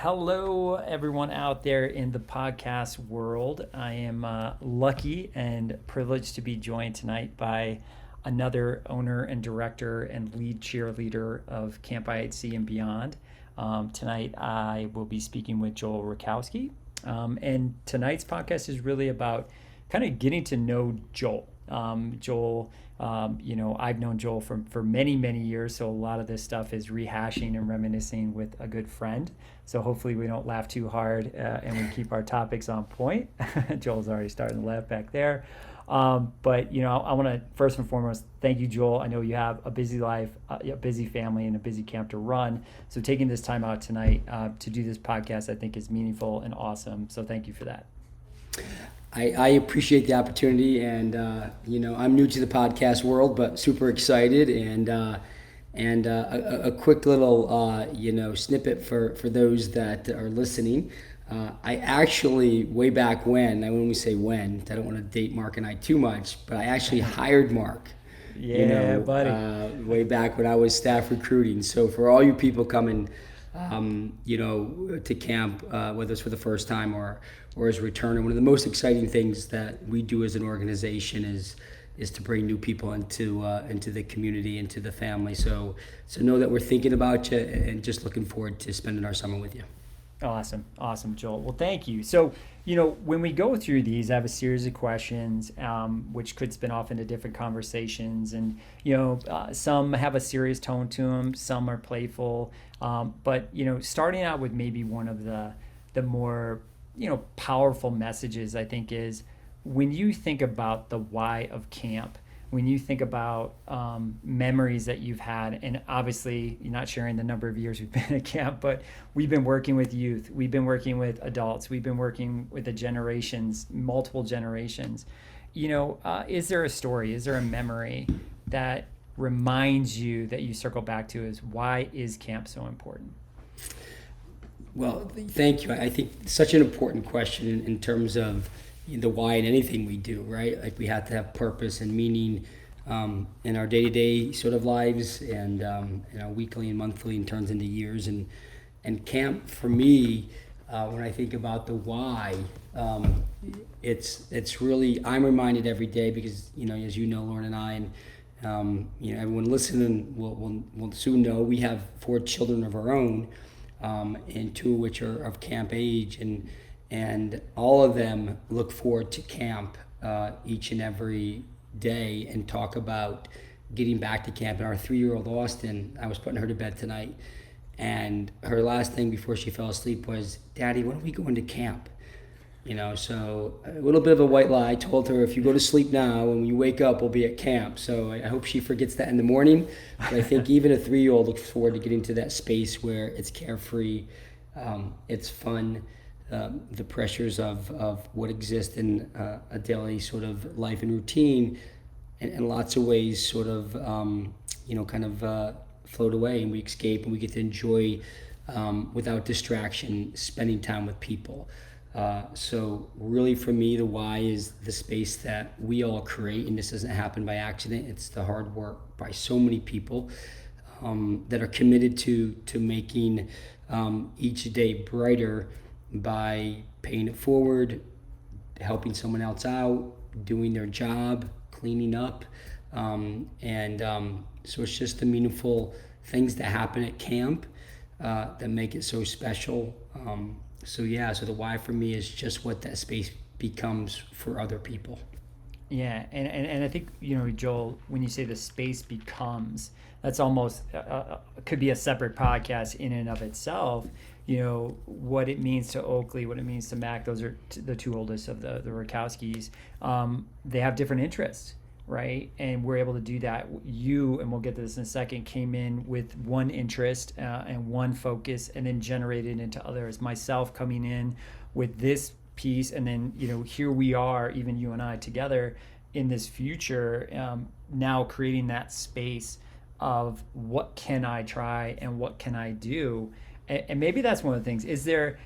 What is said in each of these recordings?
Hello, everyone out there in the podcast world. I am lucky and privileged to be joined tonight by another owner and director and lead cheerleader of Camp IHC and beyond. Tonight, I will be speaking with Joel Rutkowski. And tonight's podcast is really about kind of getting to know Joel. Joel, I've known Joel for many, many years, so a lot of this stuff is rehashing and reminiscing with a good friend. So hopefully we don't laugh too hard and we keep our topics on point. Joel's already starting to laugh back there. But I want to first and foremost thank you, Joel. I know you have a busy life, a busy family, and a busy camp to run. So taking this time out tonight to do this podcast, I think is meaningful and awesome. So thank you for that. I appreciate the opportunity, and I'm new to the podcast world, but super excited, and a quick little snippet for those that are listening. I actually, way back when we say when, I don't want to date Mark and I too much, but I actually hired Mark. Buddy. Way back when I was staff recruiting. So for all you people coming, to camp, whether it's for the first time or as a returner, one of the most exciting things that we do as an organization is to bring new people into the community, into the family. So know that we're thinking about you and just looking forward to spending our summer with you. Awesome, Joel. Well, thank you. So, when we go through these, I have a series of questions, which could spin off into different conversations. And, some have a serious tone to them, some are playful. But, starting out with maybe one of the more, powerful messages, I think, is when you think about the why of camp, when you think about memories that you've had, and obviously you're not sharing the number of years we've been at camp, but we've been working with youth, we've been working with adults, we've been working with the generations, multiple generations. Is there a story, is there a memory that reminds you that you circle back to is why is camp so important? Well, thank you. I think such an important question in terms of the why in anything we do, right? Like we have to have purpose and meaning in our day-to-day sort of lives, and in our weekly and monthly, and turns into years. And camp for me, when I think about the why, it's really, I'm reminded every day because as Lauren and I, and everyone listening will soon know we have 4 children of our own, and 2 of which are of camp age, and all of them look forward to camp each and every day and talk about getting back to camp. And our 3-year-old Austin, I was putting her to bed tonight, and her last thing before she fell asleep was, "Daddy, when are we going to camp?" So a little bit of a white lie. I told her, if you go to sleep now, when you wake up, we'll be at camp. So I hope she forgets that in the morning. But I think even a 3-year-old looks forward to getting to that space where it's carefree, it's fun. The pressures of what exists in a daily sort of life and routine, and in lots of ways sort of, float away, and we escape, and we get to enjoy, without distraction, spending time with people. So really for me, the why is the space that we all create, and this doesn't happen by accident. It's the hard work by so many people that are committed to making each day brighter, by paying it forward, helping someone else out, doing their job, cleaning up. So it's just the meaningful things that happen at camp that make it so special. So the why for me is just what that space becomes for other people. Yeah, and I think, Joel, when you say the space becomes, that's almost could be a separate podcast in and of itself. What it means to Oakley, what it means to Mac. Those are the 2 oldest of the Rutkowskis. They have different interests, right? And we're able to do that. You, and we'll get to this in a second, came in with one interest and one focus, and then generated into others. Myself coming in with this piece, and then here we are, even you and I together in this future, now creating that space of what can I try and what can I do. And maybe that's one of the things. Is there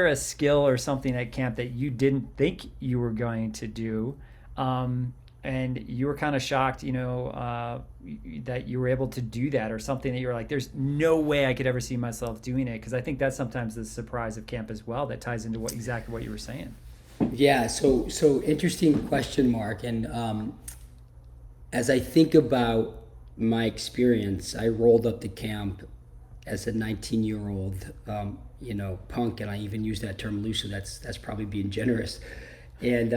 a skill or something at camp that you didn't think you were going to do, and you were kind of shocked, that you were able to do that, or something that you were like, there's no way I could ever see myself doing it? Because I think that's sometimes the surprise of camp as well, that ties into exactly what you were saying. Yeah, so interesting question, Mark. And as I think about my experience, I rolled up to camp as a 19-year-old, punk, and I even use that term loosely. That's probably being generous. And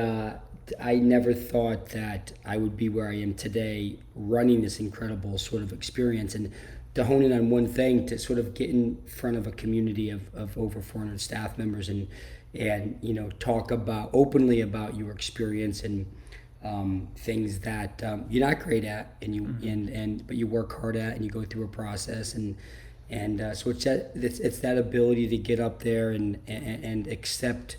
I never thought that I would be where I am today, running this incredible sort of experience. And to hone in on one thing, to sort of get in front of a community of over 400 staff members and talk openly about your experience and things that you're not great at, but you work hard at, and you go through a process, and so it's that ability to get up there and accept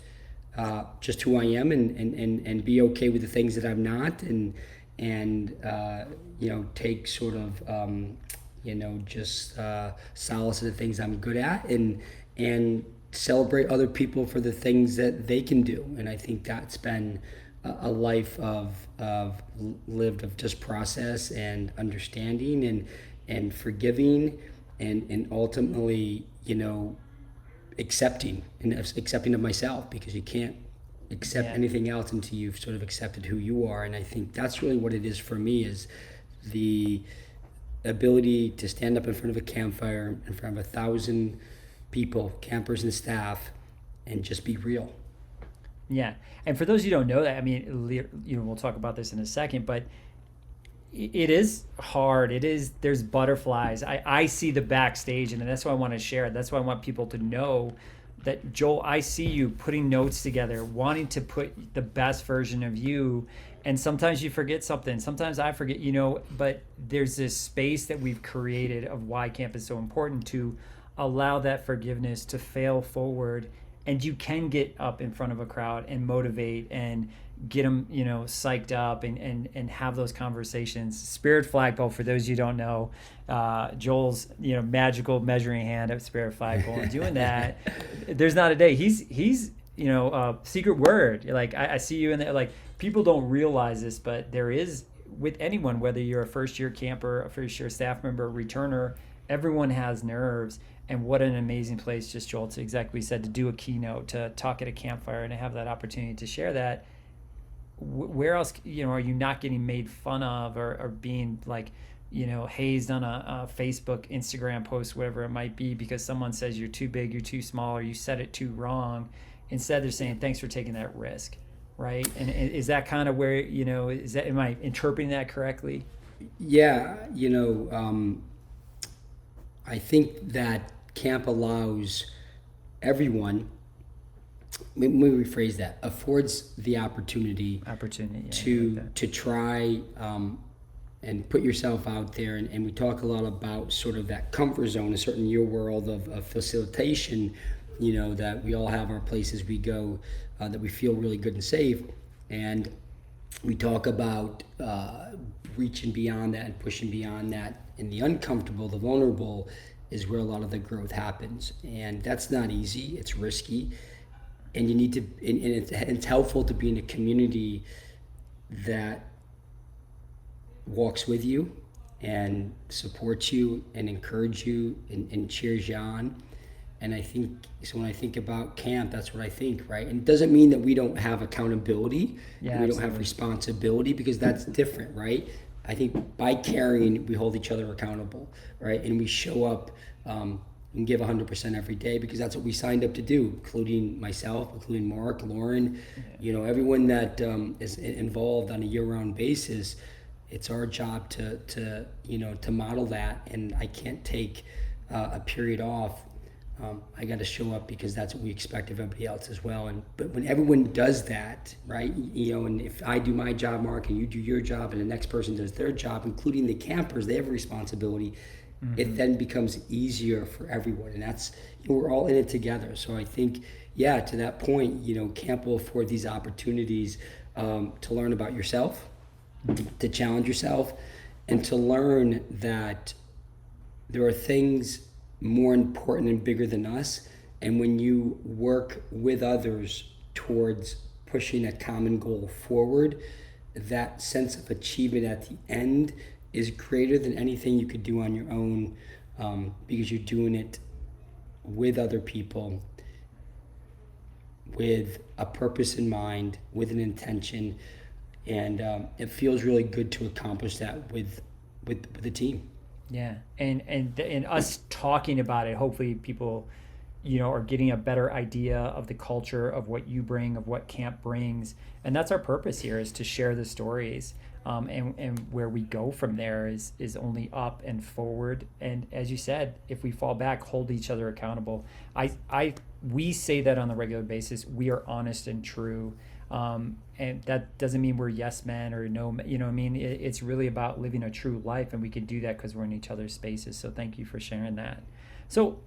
just who I am, and be okay with the things that I'm not, and take sort of just solace in the things I'm good at, and celebrate other people for the things that they can do. And I think that's been a life of lived of just process and understanding and forgiving, and ultimately accepting of myself, because you can't accept anything else until you've sort of accepted who you are. And I think that's really what it is for me, is the ability to stand up in front of a campfire in front of 1,000 people, campers and staff, and just be real. Yeah. And for those who don't know that, I mean, we'll talk about this in a second, but it is hard. There's butterflies. I see the backstage, and that's why I want to share it. That's why I want people to know that, Joel, I see you putting notes together, wanting to put the best version of you. And sometimes you forget something. Sometimes I forget, but there's this space that we've created of why camp is so important, to allow that forgiveness to fail forward. And you can get up in front of a crowd and motivate and get them, psyched up, and have those conversations. Spirit Flagpole, for those you don't know, Joel's, magical measuring hand at Spirit Flagpole, and doing that. There's not a day. He's secret word. Like, I see you in there. Like, people don't realize this, but there is, with anyone, whether you're a first-year camper, a first-year staff member, returner, everyone has nerves. And what an amazing place, just Joel, to exactly said, to do a keynote, to talk at a campfire, and to have that opportunity to share that. Where else, are you not getting made fun of, or being like, hazed on a Facebook, Instagram post, whatever it might be, because someone says you're too big, you're too small, or you said it too wrong? Instead, they're saying, thanks for taking that risk, right? And is that kind of where, am I interpreting that correctly? Yeah, I think that camp allows everyone, let me rephrase that, affords the opportunity to try and put yourself out there. And we talk a lot about sort of that comfort zone, a certain your world of facilitation, that we all have our places we go that we feel really good and safe. And we talk about reaching beyond that and pushing beyond that. And the uncomfortable, the vulnerable, is where a lot of the growth happens. And that's not easy. It's risky. And you need to, and it's helpful to be in a community that walks with you and supports you and encourages you and cheers you on. And I think, so when I think about camp, that's what I think, right? And it doesn't mean that we don't have accountability, and we don't have responsibility, because that's different, right? I think by caring, we hold each other accountable, right? And we show up and give 100% every day, because that's what we signed up to do, including myself, including Mark, Lauren, everyone that is involved on a year-round basis. It's our job to model that, and I can't take a period off. I got to show up, because that's what we expect of everybody else as well. But when everyone does that, right, and if I do my job, Mark, and you do your job, and the next person does their job, including the campers, they have a responsibility. Mm-hmm. It then becomes easier for everyone, and that's, we're all in it together. So I think, to that point, camp will afford these opportunities to learn about yourself, to challenge yourself, and to learn that there are things more important and bigger than us. And when you work with others towards pushing a common goal forward, that sense of achievement at the end is greater than anything you could do on your own, because you're doing it with other people, with a purpose in mind, with an intention, and it feels really good to accomplish that with the team. Yeah, and us talking about it, hopefully people, are getting a better idea of the culture, of what you bring, of what camp brings, and that's our purpose here, is to share the stories, and where we go from there is only up and forward. And as you said, if we fall back, hold each other accountable. We say that on a regular basis. We are honest and true. And that doesn't mean we're yes men or no, it's really about living a true life, and we can do that because we're in each other's spaces. So thank you for sharing that. So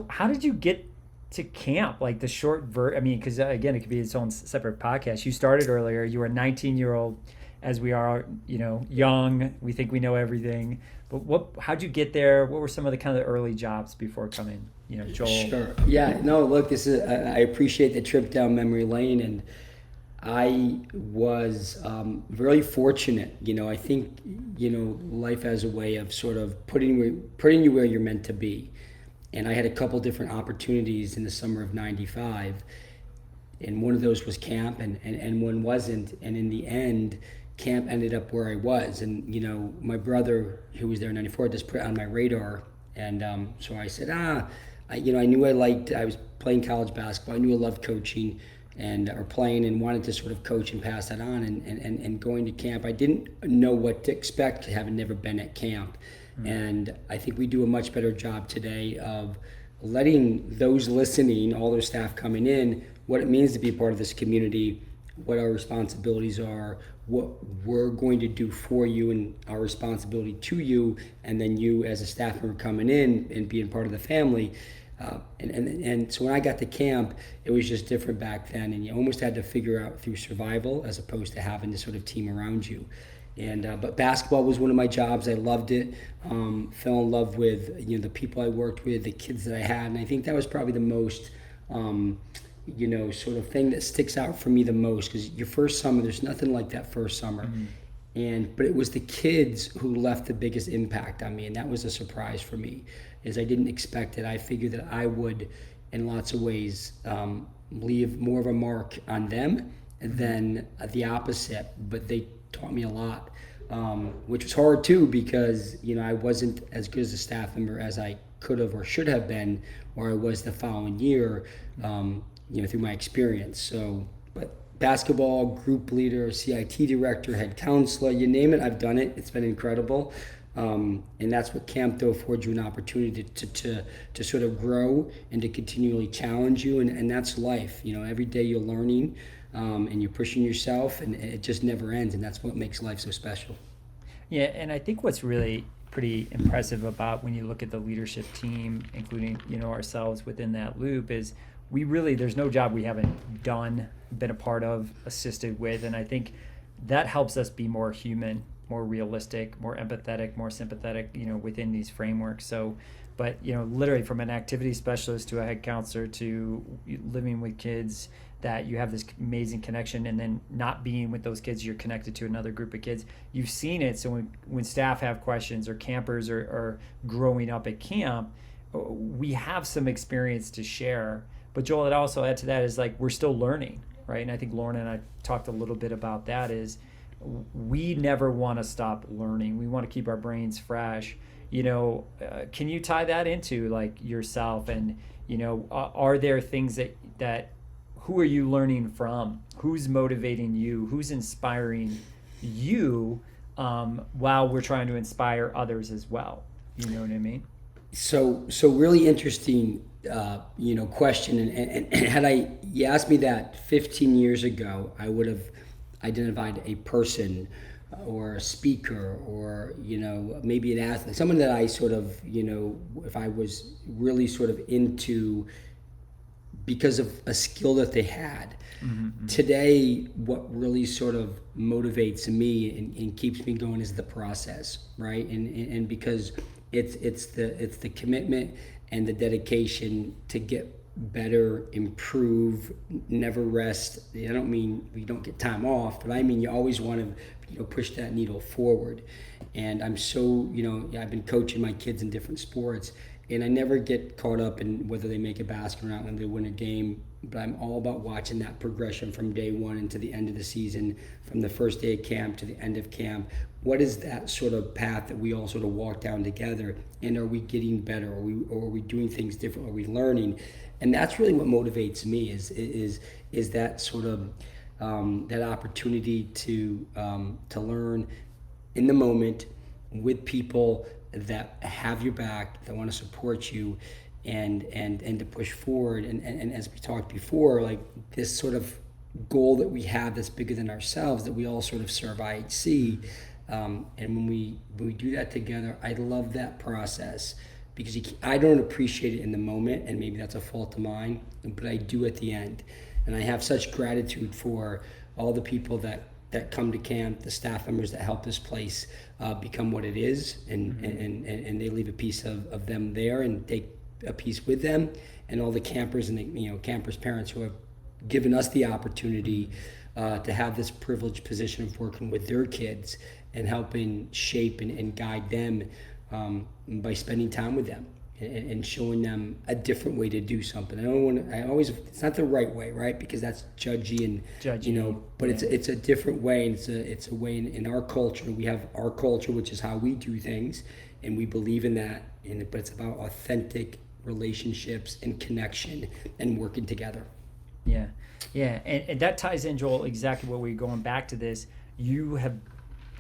how did you get to camp? Like the short because again, it could be its own separate podcast. You started earlier. You were a 19-year-old, as we are, young. We think we know everything. But how'd you get there? What were some of the kind of early jobs before coming, Joel? Sure. Yeah. No. Look, I appreciate the trip down memory lane, and I was really fortunate. I think life has a way of sort of putting you where you're meant to be. And I had a couple different opportunities in the summer of '95, and one of those was camp, and one wasn't. And in the end, camp ended up where I was. And my brother, who was there in '94, just put it on my radar. And so I said, I knew I was playing college basketball. I knew I loved coaching or playing, and wanted to sort of coach and pass that on. And going to camp, I didn't know what to expect, having never been at camp. And I think we do a much better job today of letting those listening, all those staff coming in, what it means to be part of this community, what our responsibilities are, what we're going to do for you, and our responsibility to you, and then you as a staff member coming in and being part of the family. And so when I got to camp, it was just different back then, and you almost had to figure out through survival as opposed to having this sort of team around you. And but basketball was one of my jobs. I loved it. Fell in love with the people I worked with, the kids that I had, and I think that was probably the most sort of thing that sticks out for me the most, because your first summer, there's nothing like that first summer. But it was the kids who left the biggest impact on me, and that was a surprise for me, is I didn't expect it. I figured that I would, in lots of ways, leave more of a mark on them than the opposite, but they taught me a lot, which was hard too, because I wasn't as good as a staff member as I could have or should have been, or I was the following year, through my experience. So, but basketball, group leader, CIT director, head counselor, you name it, I've done it. It's been incredible. And that's what camp do, affords you an opportunity to sort of grow and to continually challenge you, and that's life. Every day you're learning, and you're pushing yourself, and it just never ends, and that's what makes life so special. Yeah, and I think what's really pretty impressive about when you look at the leadership team, including ourselves within that loop, is there's no job we haven't done, been a part of, assisted with, and I think that helps us be more human, more realistic, more empathetic, more sympathetic, within these frameworks. So, but literally from an activity specialist to a head counselor to living with kids, that you have this amazing connection, and then not being with those kids, you're connected to another group of kids. You've seen it. So when staff have questions, or campers are growing up at camp, we have some experience to share. But Joel, it also add to that is like, we're still learning, right? And I think Lauren and I talked a little bit about that, is we never want to stop learning. We want to keep our brains fresh. Can you tie that into like yourself, and are there things that who are you learning from? Who's motivating you? Who's inspiring you, while we're trying to inspire others as well? You know what I mean? So really interesting, question. And had you asked me that 15 years ago, I would have identified a person or a speaker, or maybe an athlete, someone that I sort of if I was really sort of into, because of a skill that they had. Mm-hmm. Today, what really sort of motivates me and keeps me going is the process, right? And because it's the commitment and the dedication to get better, improve, never rest. I don't mean we don't get time off, but I mean you always want to, push that needle forward. And I'm so, I've been coaching my kids in different sports, and I never get caught up in whether they make a basket or not when they win a game. But I'm all about watching that progression from day one into the end of the season, from the first day of camp to the end of camp. What is that sort of path that we all sort of walk down together? And are we getting better? Are we doing things different? Are we learning? And that's really what motivates me is that sort of that opportunity to learn in the moment with people that have your back, that want to support you, and to push forward. And as we talked before, like this sort of goal that we have that's bigger than ourselves, that we all sort of serve IHC. And when we do that together, I love that process, because I don't appreciate it in the moment, and maybe that's a fault of mine, but I do at the end. And I have such gratitude for all the people that come to camp, the staff members that help this place become what it is, and they leave a piece of them there and take a piece with them, and all the campers and the campers' parents who have given us the opportunity to have this privileged position of working with their kids and helping shape and guide them by spending time with them and showing them a different way to do something. It's not the right way, right? Because that's judgy and but yeah. It's a different way, and it's a way in our culture. We have our culture, which is how we do things, and we believe in that. But it's about authentic relationships and connection and working together. Yeah, and that ties in, Joel, exactly what we're going back to this. You have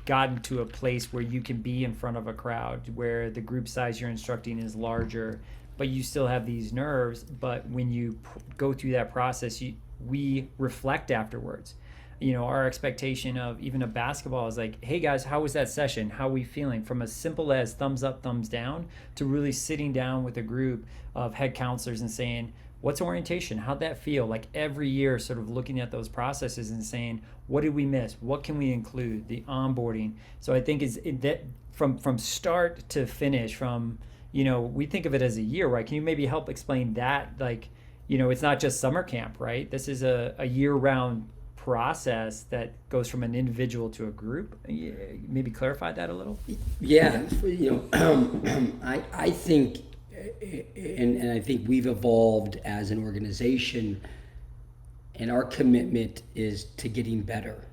gotten to a place where you can be in front of a crowd, where the group size you're instructing is larger, but you still have these nerves. But when you go through that process, we reflect afterwards. Our expectation of even a basketball is like, hey guys, how was that session? How are we feeling? From as simple as thumbs up, thumbs down, to really sitting down with a group of head counselors and saying, what's orientation? How'd that feel? Like every year sort of looking at those processes and saying, what did we miss? What can we include? The onboarding. So I think that from start to finish, we think of it as a year, right? Can you maybe help explain that? Like, it's not just summer camp, right? This is a year-round process that goes from an individual to a group. Maybe clarify that a little? Yeah. I think, and I think we've evolved as an organization, and our commitment is to getting better.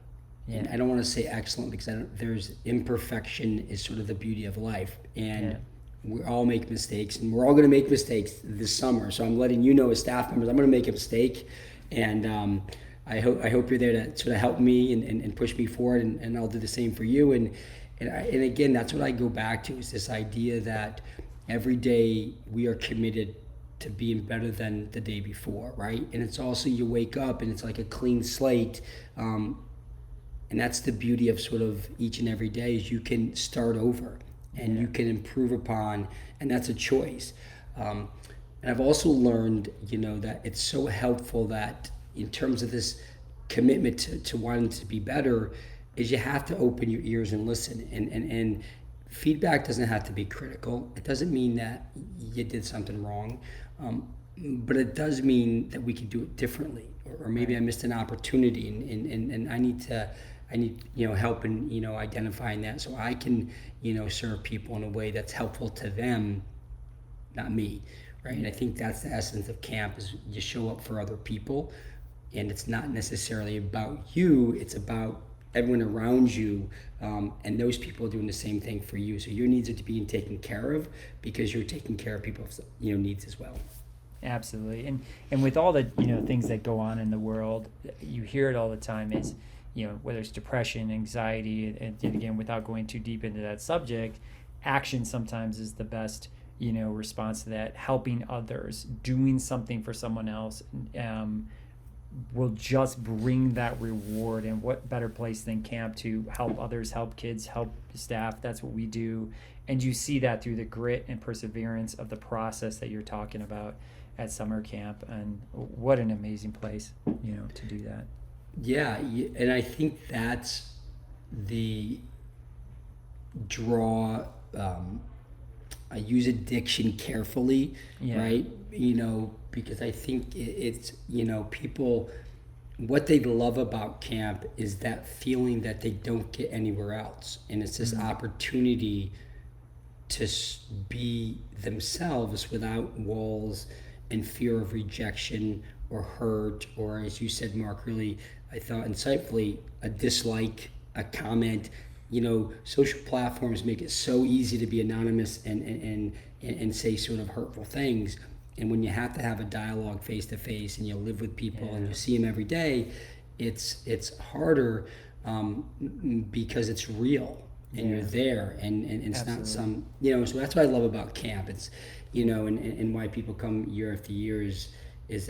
Yeah. And I don't want to say excellent, because there's imperfection is sort of the beauty of life, and we all make mistakes, and we're all going to make mistakes this summer. So I'm letting as staff members, I'm going to make a mistake, and I hope you're there to sort of help me and push me forward, and I'll do the same for you. And again, that's what I go back to, is this idea that every day we are committed to being better than the day before, right? And it's also, you wake up and it's like a clean slate, and that's the beauty of sort of each and every day, is you can start over and you can improve upon, and that's a choice. And I've also learned, that it's so helpful that in terms of this commitment to wanting to be better, is you have to open your ears and listen, and feedback doesn't have to be critical. It doesn't mean that you did something wrong, but it does mean that we can do it differently, or maybe I missed an opportunity, and I need help in identifying that, so I can serve people in a way that's helpful to them, not me, right? And I think that's the essence of camp, is you show up for other people, and it's not necessarily about you, it's about everyone around you, and those people are doing the same thing for you. So your needs are being taken care of, because you're taking care of people's needs as well. Absolutely. And with all the things that go on in the world, you hear it all the time, is whether it's depression, anxiety, and again, without going too deep into that subject, action sometimes is the best response to that. Helping others, doing something for someone else, will just bring that reward. And what better place than camp to help others, help kids, help staff? That's what we do. And you see that through the grit and perseverance of the process that you're talking about at summer camp. And what an amazing place, to do that. Yeah, and I think that's the draw. I use addiction carefully, right? because I think it's, people, what they love about camp is that feeling that they don't get anywhere else. And it's this opportunity to be themselves without walls and fear of rejection or hurt, or as you said, Mark, really, I thought insightfully, a dislike, a comment. Social platforms make it so easy to be anonymous and say sort of hurtful things. And when you have to have a dialogue face to face, and you live with people and you see them every day, it's harder, because it's real and you're there, and it's Absolutely. not some, so that's what I love about camp. It's, and why people come year after year is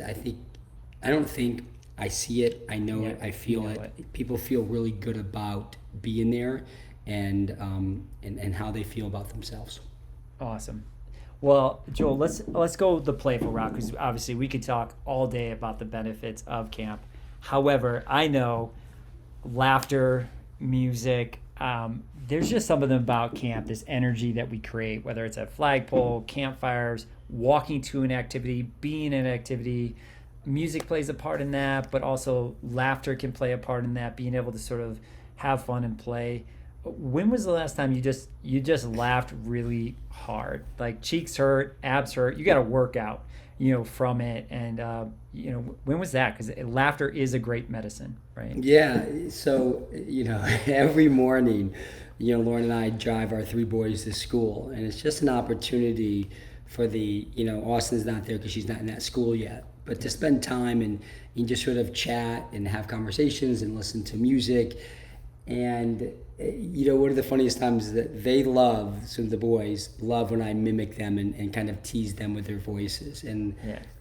I don't think I see it, I know it, I feel it. People feel really good about being there, and how they feel about themselves. Awesome. Well, Joel, let's go the playful route, because obviously we could talk all day about the benefits of camp. However, I know laughter, music, there's just something about camp, this energy that we create, whether it's at flagpole, campfires, walking to an activity, being in an activity. Music plays a part in that, but also laughter can play a part in that, being able to sort of have fun and play. When was the last time you just laughed really hard? Like cheeks hurt, abs hurt, you got to work out, from it. And, when was that? Because laughter is a great medicine, right? Yeah. So, every morning, Lauren and I drive our three boys to school, and it's just an opportunity for Austin's not there because she's not in that school yet, but to spend time and just sort of chat and have conversations and listen to music. And one of the funniest times is that the boys love when I mimic them and kind of tease them with their voices. And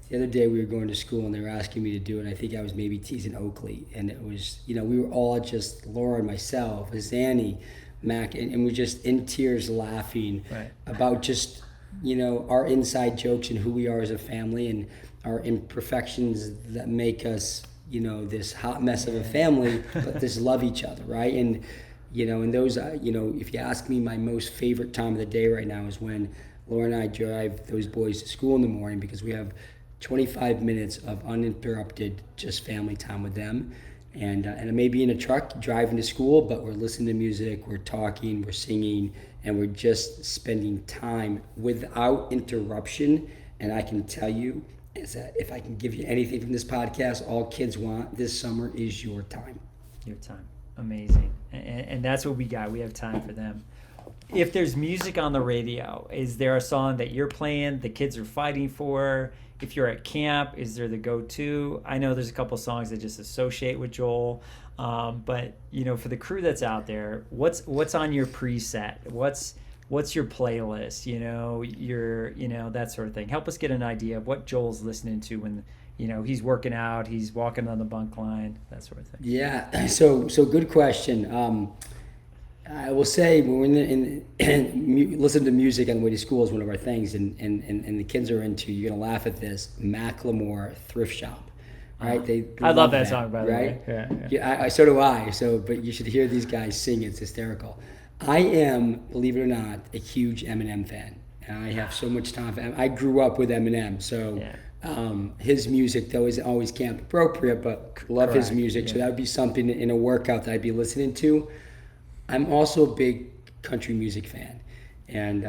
the other day we were going to school and they were asking me to do it. I think I was maybe teasing Oakley, and it was, we were all just, Laura and myself, Zanny, Mac, and we're just in tears laughing about just, our inside jokes and who we are as a family and our imperfections that make us, this hot mess of a family, but this love each other, right? And, and those, if you ask me, my most favorite time of the day right now is when Laura and I drive those boys to school in the morning, because we have 25 minutes of uninterrupted just family time with them. And it may be in a truck driving to school, but we're listening to music, we're talking, we're singing, and we're just spending time without interruption. And I can tell you is that if I can give you anything from this podcast, all kids want this summer is your time. Your time. Amazing. And that's what we got. We have time for them. If there's music on the radio, is there a song that you're playing, the kids are fighting for? If you're at camp, is there the go-to? I know there's a couple songs that just associate with Joel, but for the crew that's out there, what's on your preset? What's your playlist? Your that sort of thing. Help us get an idea of what Joel's listening to when he's working out, he's walking on the bunk line, that sort of thing. Yeah. So good question. I will say when we're listen to music on the way to school is one of our things, and the kids are into. You're gonna laugh at this. Macklemore Thrift Shop, right? I love that song, by the way. Yeah. So do I. But you should hear these guys sing. It's hysterical. I am, believe it or not, a huge Eminem fan, and I have so much time for Eminem. I grew up with Eminem, so. His music though is always camp appropriate, but love his music. So that would be something in a workout that I'd be listening to. I'm also a big country music fan, and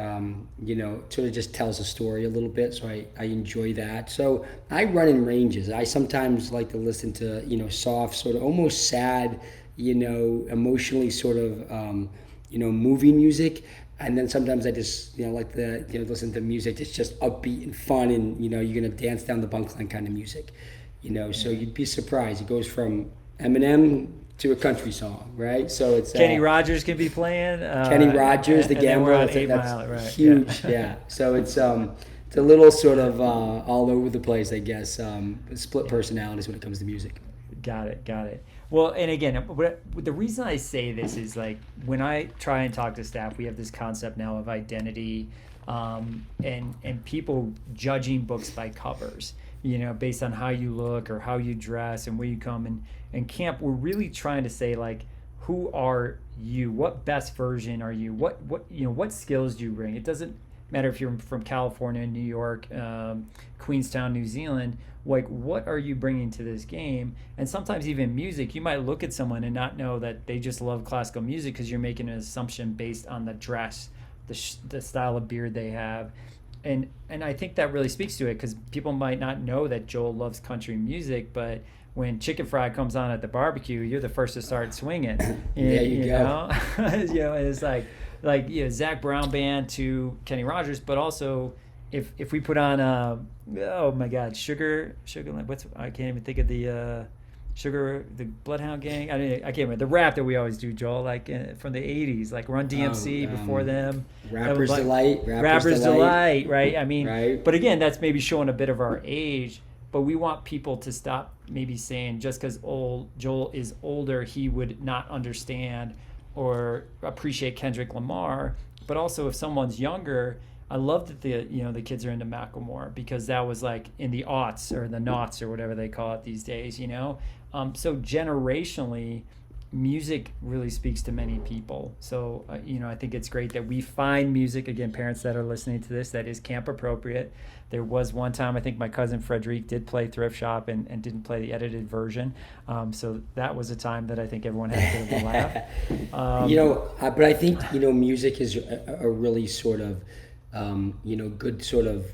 it sort of just tells a story a little bit, so I enjoy that. So I run in ranges. I sometimes like to listen to soft, sort of almost sad, emotionally sort of moving music. And then sometimes I just, like to listen to music that's just upbeat and fun, and, you're going to dance down the bunk line kind of music, so you'd be surprised. It goes from Eminem to a country song, right? So it's Kenny Rogers can be playing. Kenny Rogers, the Gambler, that's huge. Yeah. So it's a little sort of all over the place, I guess. Split personalities when it comes to music. Got it. Well, and again, the reason I say this is like when I try and talk to staff, we have this concept now of identity, and people judging books by covers, based on how you look or how you dress and where you come. And camp, we're really trying to say like, who are you? What best version are you? What skills do you bring? It doesn't matter if you're from California, New York, Queenstown, New Zealand, like what are you bringing to this game? And sometimes even music, you might look at someone and not know that they just love classical music because you're making an assumption based on the dress, the style of beard they have. And I think that really speaks to it, because people might not know that Joel loves country music, but when chicken fry comes on at the barbecue, you're the first to start swinging. There you go. Know? It's like Zach Brown band to Kenny Rogers, but also if we put on oh my God, sugar, I can't even think of the the Bloodhound Gang. I can't remember the rap that we always do, Joel, like from the '80s, like Run DMC before them. Rappers like, Delight. Rappers Delight, right? I mean, right. But again, that's maybe showing a bit of our age. But we want people to stop maybe saying just because Joel is older, he would not understand or appreciate Kendrick Lamar. But also, if someone's younger, I love that the kids are into Macklemore, because that was like in the aughts or the noughts or whatever they call it these days. So generationally, music really speaks to many people. So I think it's great that we find music, again, parents that are listening to this, that is camp appropriate. There was one time I think my cousin Frederic did play Thrift Shop and didn't play the edited version. So that was a time that I think everyone had a bit of a laugh. But I think music is a really sort of good sort of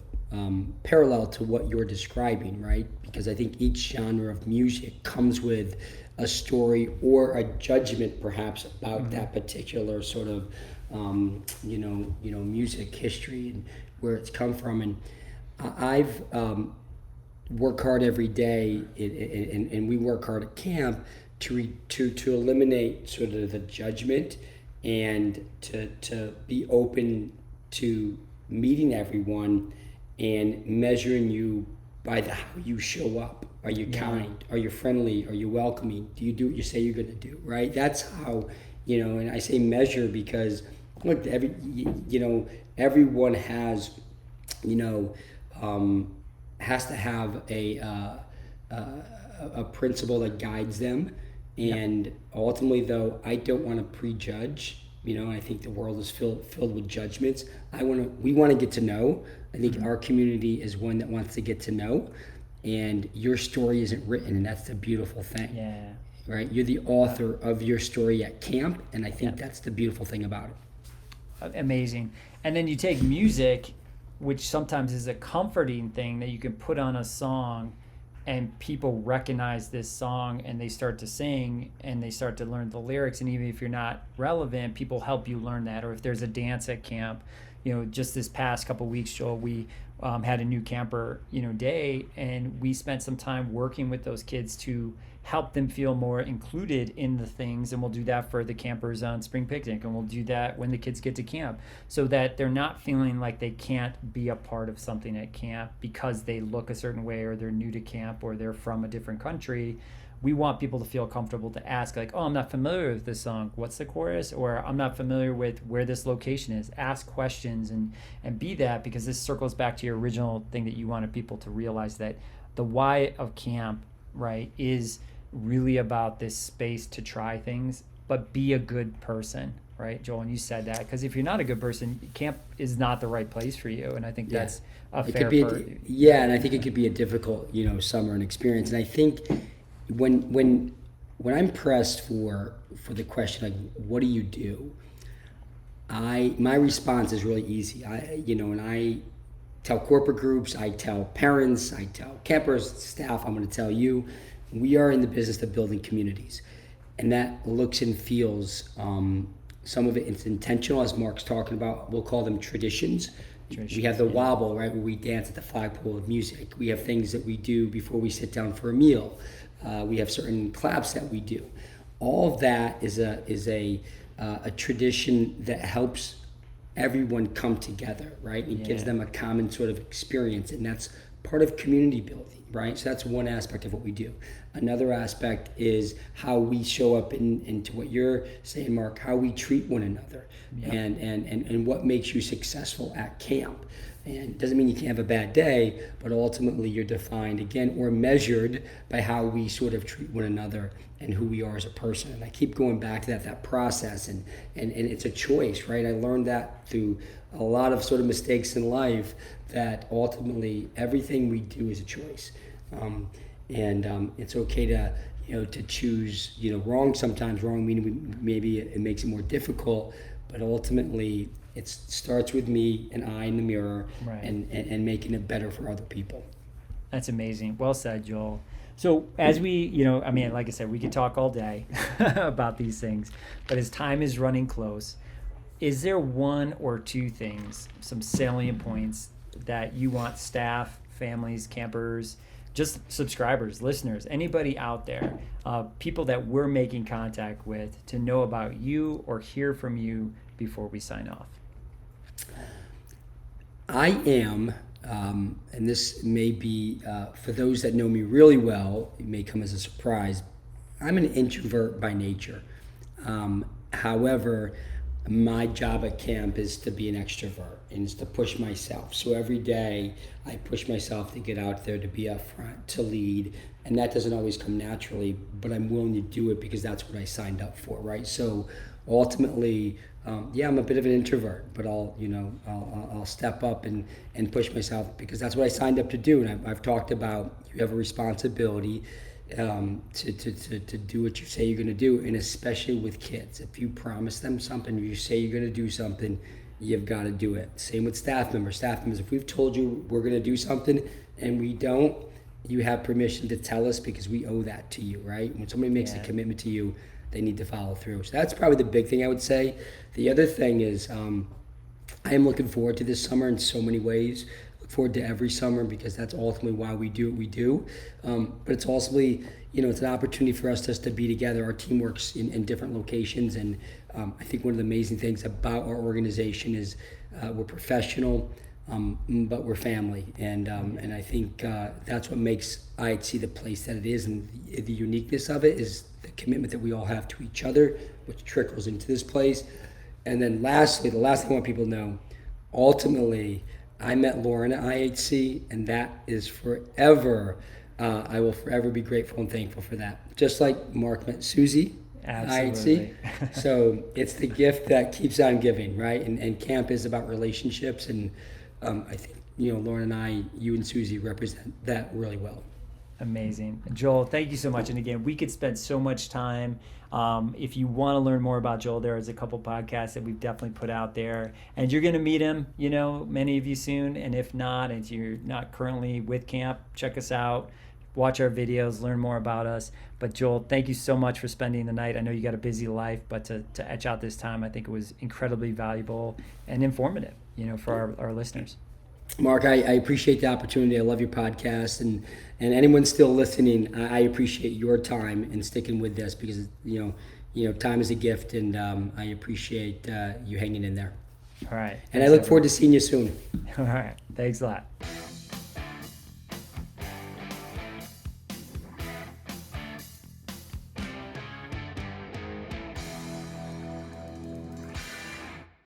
parallel to what you're describing, right? Because I think each genre of music comes with a story or a judgment perhaps about that particular sort of music history and where it's come from. And I've worked hard every day, and we work hard at camp to eliminate sort of the judgment and to be open to meeting everyone and measuring you by how you show up. Are you kind? Are you friendly? Are you welcoming? Do you do what you say you're going to do? Right? That's how, and I say measure because look, everyone has, has to have a principle that guides them. And ultimately, though, I don't want to prejudge. I think the world is filled with judgments. We want to get to know. I think our community is one that wants to get to know, and your story isn't written, and that's the beautiful thing. Yeah. Right? You're the author of your story at camp, and I think that's the beautiful thing about it. Amazing. And then you take music, which sometimes is a comforting thing that you can put on a song, and people recognize this song and they start to sing and they start to learn the lyrics. And even if you're not relevant, people help you learn that. Or if there's a dance at camp, just this past couple of weeks, Joel, we had a new camper, day, and we spent some time working with those kids to help them feel more included in the things. And we'll do that for the campers on spring picnic, and we'll do that when the kids get to camp, so that they're not feeling like they can't be a part of something at camp because they look a certain way, or they're new to camp, or they're from a different country. We want people to feel comfortable to ask, like, oh, I'm not familiar with this song. What's the chorus? Or I'm not familiar with where this location is. Ask questions and be that, because this circles back to your original thing that you wanted people to realize, that the why of camp, right, is really about this space to try things, but be a good person, right, Joel? And you said that, because if you're not a good person, camp is not the right place for you. And I think that's a fair part. And I think it could be a difficult, summer and experience. And I think when I'm pressed for the question, like, what do you do? My response is really easy. And I tell corporate groups, I tell parents, I tell campers, staff, I'm going to tell you, we are in the business of building communities. And that looks and feels, some of it's intentional, as Mark's talking about. We'll call them traditions. We have the wobble, right, where we dance at the flagpole of music. We have things that we do before we sit down for a meal. We have certain claps that we do. All of that is a tradition that helps everyone come together, right? And gives them a common sort of experience, and that's part of community building, right? So that's one aspect of what we do. Another aspect is how we show up into what you're saying, Mark, how we treat one another, and what makes you successful at camp. And it doesn't mean you can't have a bad day, but ultimately you're defined again or measured by how we sort of treat one another and who we are as a person. And I keep going back to that process, and it's a choice, right? I learned that through a lot of sort of mistakes in life, that ultimately everything we do is a choice. It's okay to choose, wrong sometimes. Wrong meaning maybe it makes it more difficult, but ultimately it starts with me and I in the mirror, Right. and making it better for other people. That's amazing. Well said, Joel. So as we, like I said, we could talk all day about these things, but as time is running close, is there one or two things, some salient points that you want staff, families, campers, just subscribers, listeners, anybody out there, people that we're making contact with, to know about you or hear from you before we sign off? I am, and this may be, for those that know me really well, it may come as a surprise, I'm an introvert by nature. However, my job at camp is to be an extrovert, and it's to push myself. So every day I push myself to get out there, to be up front, to lead, and that doesn't always come naturally, but I'm willing to do it because that's what I signed up for, right? So ultimately, I'm a bit of an introvert, but I'll step up and push myself because that's what I signed up to do. And I've talked about, you have a responsibility to do what you say you're going to do, and especially with kids. If you promise them something, or you say you're going to do something, you've got to do it. Same with staff members. If we've told you we're going to do something and we don't, you have permission to tell us because we owe that to you, right? When somebody makes a commitment to you, they need to follow through. So that's probably the big thing I would say. The other thing is, I am looking forward to this summer in so many ways. Look forward to every summer because that's ultimately why we do what we do. But it's also, it's an opportunity for us just to be together. Our team works in different locations, and I think one of the amazing things about our organization is we're professional, but we're family, and I think that's what makes IHC the place that it is, and the uniqueness of it is the commitment that we all have to each other, which trickles into this place. And then lastly, the last thing I want people to know, ultimately, I met Lauren at IHC, and that is forever. I will forever be grateful and thankful for that. Just like Mark met Susie at IHC. So it's the gift that keeps on giving, right? And camp is about relationships, and I think, Lauren and I, you and Susie represent that really well. Amazing. Joel, thank you so much. And again, we could spend so much time. If you want to learn more about Joel, there is a couple podcasts that we've definitely put out there. And you're going to meet him, many of you soon. And if not, and if you're not currently with camp, check us out. Watch our videos, learn more about us. But Joel, thank you so much for spending the night. I know you got a busy life, but to etch out this time, I think it was incredibly valuable and informative, for our listeners. Mark, I appreciate the opportunity. I love your podcast, and anyone still listening, I appreciate your time and sticking with this because time is a gift, and I appreciate you hanging in there. All right. And I look forward to seeing you soon. All right. Thanks a lot.